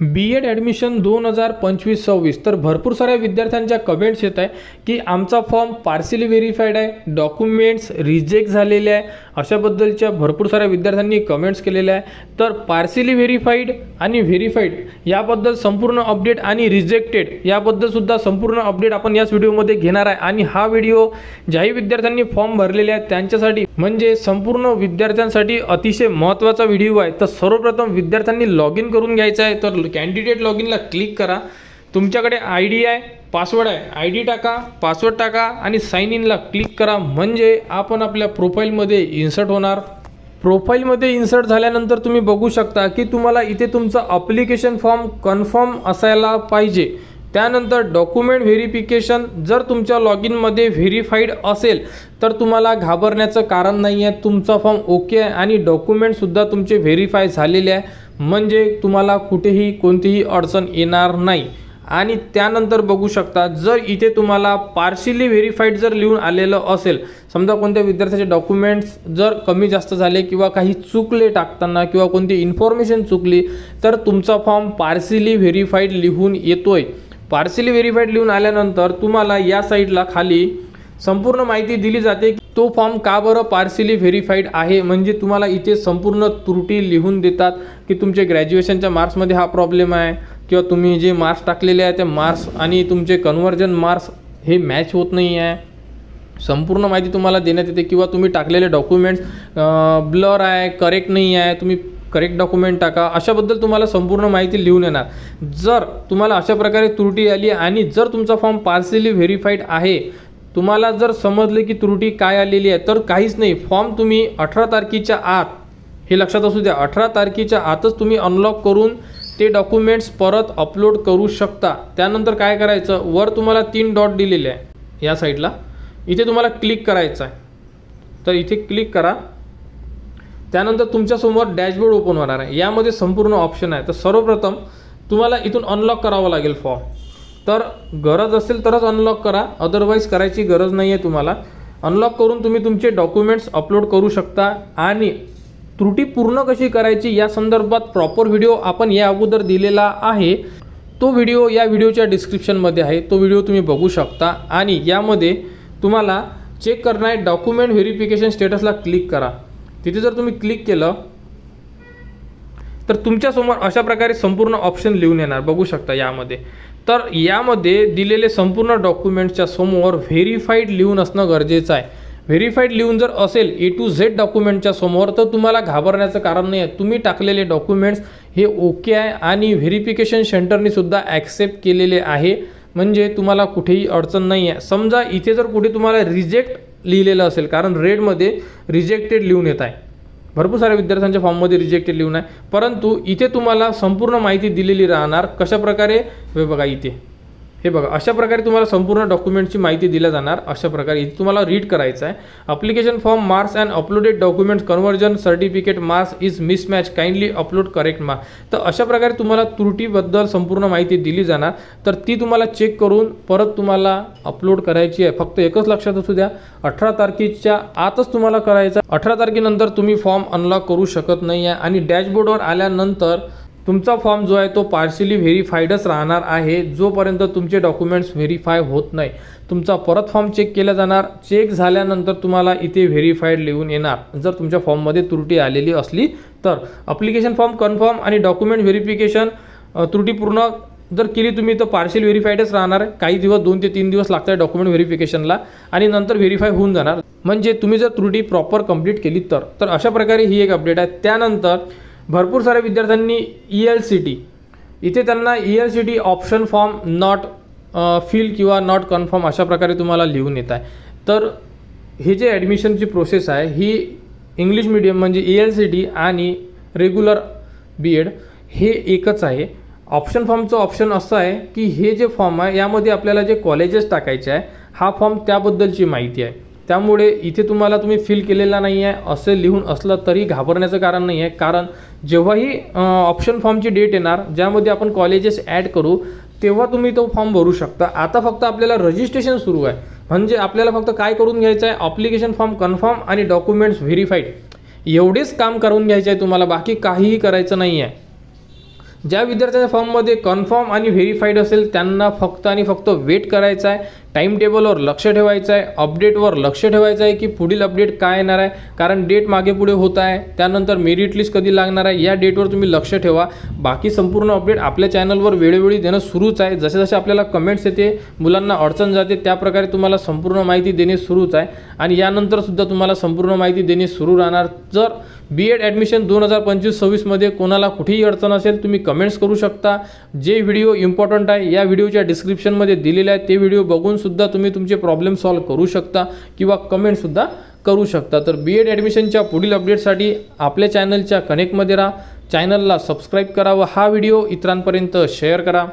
B.Ed admission 2025-26 तर भरपूर साऱ्या विद्यार्थ्यांच्या कमेंट्स येत आहे की आमचा फॉर्म पार्शियली व्हेरीफाईड आहे, डॉक्युमेंट्स रिजेक्ट झालेले आहे, अशाबद्दलच्या भरपूर साऱ्या विद्यार्थ्यांनी कमेंट्स केलेल्या आहे। तर पार्शियली व्हेरीफाईड आणि व्हेरीफाईड याबद्दल संपूर्ण अपडेट आणि रिजेक्टेड याबद्दल सुद्धा संपूर्ण अपडेट आपण याच व्हिडिओमध्ये घेणार आहे। आणि हा व्हिडिओ ज्याही विद्यार्थ्यांनी फॉर्म भरलेले आहेत त्यांच्यासाठी म्हणजे संपूर्ण विद्यार्थ्यांसाठी अतिशय महत्त्वाचा व्हिडिओ आहे। तर सर्वप्रथम विद्यार्थ्यांनी लॉग इन करून घ्यायचं आहे। तर कॅन्डिडेट लॉग इनला क्लिक करा, तुमच्याकडे ID आहे, पासवर्ड आहे, ID टाका, पासवर्ड टाका आणि साइन इनला क्लिक करा, म्हणजे आपण आपल्या प्रोफाईलमध्ये इन्सर्ट होणार। प्रोफाईलमध्ये इन्सर्ट झाल्यानंतर तुम्ही बघू शकता की तुम्हाला इथे तुमचा ॲप्लिकेशन फॉर्म कन्फर्म असायला पाहिजे। त्यानंतर डॉक्युमेंट व्हेरिफिकेशन जर तुमच्या लॉग इनमध्ये व्हेरीफाईड असेल तर तुम्हाला घाबरण्याचं कारण नाही आहे, तुमचा फॉर्म ओके आहे आणि डॉक्युमेंटसुद्धा तुमचे व्हेरीफाय झालेले आहे, म्हणजे तुम्हाला कुठेही कोणतीही अडचण येणार नाही। आणि त्यानंतर बघू शकता जर इथे तुम्हाला पार्शियली व्हेरीफाईड जर लिहून आलेलं असेल, समजा कोणत्या विद्यार्थ्याचे डॉक्युमेंट्स जर कमी जास्त झाले किंवा काही चुकले टाकताना किंवा कोणती इन्फॉर्मेशन चुकली तर तुमचा फॉर्म पार्शियली व्हेरीफाईड लिहून येतोय। पार्शियली व्हेरीफाईड लिहून आल्यानंतर तुम्हाला या साईडला खाली संपूर्ण माहिती दिली जाते की तो फॉर्म का बरं पार्शियली व्हेरीफाईड आहे, म्हणजे तुम्हाला इथे संपूर्ण त्रुटी लिहून देतात की तुमचे ग्रॅज्युएशनच्या मार्क्समध्ये हा प्रॉब्लेम आहे किंवा तुम्ही जे मार्क्स टाकलेले आहे ते मार्क्स आणि तुमचे कन्व्हर्जन मार्क्स हे मॅच होत नाही आहे, संपूर्ण माहिती तुम्हाला देण्यात येते। किंवा तुम्ही टाकलेले डॉक्युमेंट्स ब्लर आहे, करेक्ट नाही आहे, तुम्ही करेक्ट डॉक्युमेंट टाका, अशाबद्दल तुम्हाला संपूर्ण माहिती लिहून येणार। जर तुम्हाला अशा प्रकारे त्रुटी आली आणि जर तुमचा फॉर्म पार्शियली व्हेरीफाईड आहे, तुम्हाला जर समजले की त्रुटी काय आलेली आहे तर काहीच नाही, फॉर्म तुम्ही 18 तारखेच्या आत, हे लक्षात असू द्या, 18 तारखेच्या आतच तुम्ही अनलॉक करून ते डॉक्युमेंट्स परत अपलोड करू शकता। त्यानंतर काय करायचं, वर तुम्हाला 3 डॉट दिलेले आहे या साईडला, इथे तुम्हाला क्लिक करायचं आहे। तर इथे क्लिक करा, त्यानंतर तुमच्यासमोर डॅशबोर्ड ओपन होणार आहे, यामध्ये संपूर्ण ऑप्शन आहे। तर सर्वप्रथम तुम्हाला इथून अनलॉक करावं लागेल फॉर्म, तर गरज असेल तरच अनलॉक करा, अदरवाईज करायची गरज नाही आहे तुम्हाला। अनलॉक करून तुम्ही तुमचे डॉक्युमेंट्स अपलोड करू शकता आणि त्रुटी पूर्ण कशी करायची या संदर्भात प्रॉपर व्हिडिओ आपण या अगोदर दिलेला आहे, तो व्हिडिओ या व्हिडिओच्या डिस्क्रिप्शनमध्ये आहे, तो व्हिडिओ तुम्ही बघू शकता। आणि यामध्ये तुम्हाला चेक करणं आहे डॉक्युमेंट व्हेरिफिकेशन स्टेटसला क्लिक करा, तिथे जर तुम्ही क्लिक केलं तर तुमच्यासमोर अशा प्रकारे संपूर्ण ऑप्शन लिहून येणार, बघू शकता यामध्ये। तर यामध्ये दिलेले संपूर्ण डॉक्युमेंट्सच्या समोर व्हेरीफाईड लिहून असणं गरजेचं आहे। व्हेरीफाईड लिहून जर असेल A to Z डॉक्युमेंटच्या समोर तर तुम्हाला घाबरण्याचं कारण नाही आहे, तुम्ही टाकलेले डॉक्युमेंट्स हे ओके आहे आणि व्हेरिफिकेशन सेंटरने सुद्धा ॲक्सेप्ट केलेले आहे, म्हणजे तुम्हाला कुठेही अडचण नाही आहे। समजा इथे जर कुठे तुम्हाला रिजेक्ट लिहिलेलं असेल, कारण रेडमध्ये रिजेक्टेड लिहून येत आहे, भरपूर साऱ्या विद्यार्थ्यांच्या फॉर्ममध्ये रिजेक्टेड लिहून आहे, परंतु इथे तुम्हाला संपूर्ण माहिती दिलेली राहणार। कशा प्रकारे, हे बघा इथे, हे बघा अशा प्रकारे तुम्हाला संपूर्ण डॉक्युमेंटची माहिती दिल्या जाणार। अशा प्रकारे इथे तुम्हाला रीड करायचं आहे, application form marks and uploaded documents conversion certificate marks is mismatch, kindly upload correct marks. तर अशा प्रकारे तुम्हाला त्रुटीबद्दल संपूर्ण माहिती दिली जाणार, तर ती तुम्हाला चेक करून परत तुम्हाला अपलोड करायची आहे। फक्त एकच लक्षात असू द्या, 18 तारखेच्या आतच तुम्हाला करायचं, 18 तारखेनंतर तुम्ही फॉर्म अनलॉक करू शकत नाही आहे। आणि डॅशबोर्डवर आल्यानंतर तुमचा फॉर्म जो आहे तो पार्शियली व्हेरीफाईडच राहणार आहे, जोपर्यंत तुमचे डॉक्युमेंट्स व्हेरीफाय होत नाही। तुमचा परत फॉर्म चेक केला जाणार, चेक झाल्यानंतर तुम्हाला इथे व्हेरीफाईड लिहून येणार जर तुमच्या फॉर्ममध्ये त्रुटी आलेली असली तर। ॲप्लिकेशन फॉर्म कन्फर्म आणि डॉक्युमेंट व्हेरिफिकेशन त्रुटीपूर्ण जर केली तुम्ही तर पार्शियल व्हेरीफाईडच राहणार आहे, काही दिवस 2 ते 3 दिवस लागतात डॉक्युमेंट व्हेरिफिकेशनला आणि नंतर व्हेरीफाय होऊन जाणार, म्हणजे तुम्ही जर त्रुटी प्रॉपर कंप्लीट केली तर। अशा प्रकारे ही एक अपडेट आहे। त्यानंतर भरपूर साऱ्या विद्यार्थ्यांनी ELCT, इथे त्यांना ELCT option form not fill किंवा नॉट कन्फर्म अशा प्रकारे तुम्हाला लिहून येत आहे। तर हे जे ॲडमिशनची प्रोसेस आहे ही इंग्लिश मीडियम म्हणजे ELCT आणि रेग्युलर B.Ed हे एकच आहे। ऑप्शन फॉर्मचं ऑप्शन असं आहे की हे जे फॉर्म आहे यामध्ये आपल्याला जे कॉलेजेस टाकायचे आहे, हा फॉर्म त्याबद्दलची माहिती आहे, त्यामुळे इथे तुम्ही फिल केलेला नाही आहे असे लिहून असलं तरी घाबरण्याचं कारण नाही आहे, कारण जेव्हाही ऑप्शन फॉर्मची डेट येणार ज्यामध्ये आपण कॉलेजेस ॲड करू तेव्हा तुम्ही तो फॉर्म भरू शकता। आता फक्त आपल्याला रजिस्ट्रेशन सुरू आहे, म्हणजे आपल्याला फक्त काय करून घ्यायचं आहे, ॲप्लिकेशन फॉर्म कन्फर्म आणि डॉक्युमेंट्स व्हेरीफाईड एवढेच काम करून घ्यायचे आहे तुम्हाला, बाकी काहीही करायचं नाही आहे। ज्या विद्यार्थ्यांच्या फॉर्ममध्ये कन्फर्म आणि व्हेरीफाईड असेल त्यांना फक्त आणि फक्त वेट करायचा आहे, टाइम टेबलवर लक्ष ठेवायचं आहे, अपडेटवर लक्ष ठेवायचं आहे की पुढील अपडेट काय येणार आहे, कारण डेट मागे पुढे होत आहे, त्यानंतर मेरिट लिस्ट कधी लागणार आहे या डेटवर तुम्ही लक्ष ठेवा। बाकी संपूर्ण अपडेट आपल्या चॅनलवर वेळोवेळी देणं सुरूच आहे। जसे जसे आपल्याला कमेंट्स येते, मुलांना अडचण जाते, त्याप्रकारे तुम्हाला संपूर्ण माहिती देणे सुरूच आहे आणि यानंतर सुद्धा तुम्हाला संपूर्ण माहिती देणे सुरू राहणार। जर B.Ed ॲडमिशन 2025-26 मध्ये कोणाला कुठेही अडचण असेल तुम्ही कमेंट्स करू शकता। जे व्हिडिओ इम्पॉर्टंट आहे या व्हिडिओच्या डिस्क्रिप्शनमध्ये दिलेले आहे, ते व्हिडिओ बघून सुद्धा तुम्ही तुमचे प्रॉब्लेम सॉल्व्ह करू शकता किंवा कमेंट सुद्धा करू शकता। तर B.Ed ॲडमिशनच्या पुढील अपडेटसाठी आपल्या चॅनलच्या कनेक्टमध्ये राहा, चॅनलला सबस्क्राईब करा व हा व्हिडिओ इतरांपर्यंत शेअर करा।